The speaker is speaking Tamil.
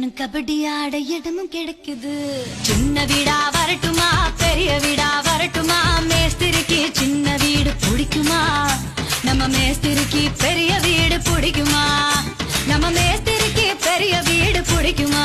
தினம் கபடி ஆட இடமும் கிடைக்குது. சின்ன வீடா வரட்டுமா பெரிய வீடா வரட்டுமா, மேஸ்திரிக்கு சின்ன வீடு பிடிக்குமா, நம்ம மேஸ்திரிக்கு பெரிய வீடு பிடிக்குமா, நம்ம மேஸ்திரிக்கு பெரிய வீடு பிடிக்குமா.